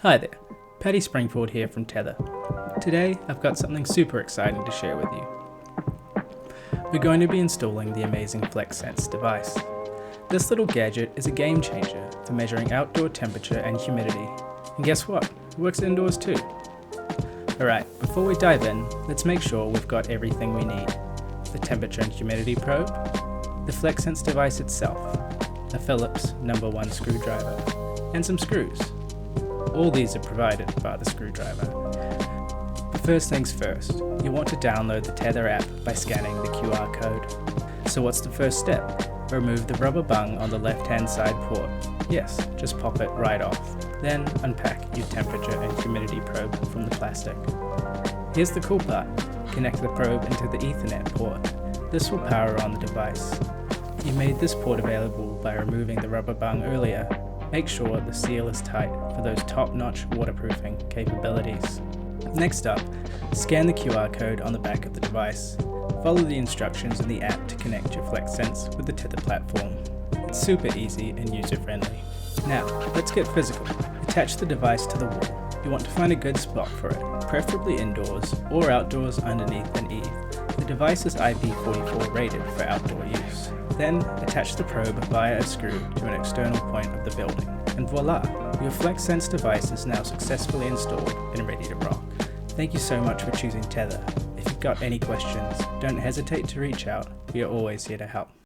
Hi there, Paddy Springfield here from Tether. Today I've got something super exciting to share with you. We're going to be installing the amazing Flexsense device. This little gadget is a game changer for measuring outdoor temperature and humidity. And guess what? It works indoors too. Alright, before we dive in, let's make sure we've got everything we need. The temperature and humidity probe, the Flexsense device itself, a Phillips No. 1 screwdriver, and some screws. All these are provided by the screwdriver. But first things first, you want to download the Tether app by scanning the QR code. So what's the first step? Remove the rubber bung on the left-hand side port. Yes, just pop it right off. Then unpack your temperature and humidity probe from the plastic. Here's the cool part. Connect the probe into the Ethernet port. This will power on the device. You made this port available by removing the rubber bung earlier. Make sure the seal is tight for those top-notch waterproofing capabilities. Next up, scan the QR code on the back of the device. Follow the instructions in the app to connect your Flexsense with the Tether Platform. It's super easy and user-friendly. Now, let's get physical. Attach the device to the wall. You want to find a good spot for it, preferably indoors or outdoors underneath an eave. The device is IP44 rated for outdoor use. Then, attach the probe via a screw to an external point of the building. And voila! Your Flexsense device is now successfully installed and ready to rock. Thank you so much for choosing Tether. If you've got any questions, don't hesitate to reach out. We are always here to help.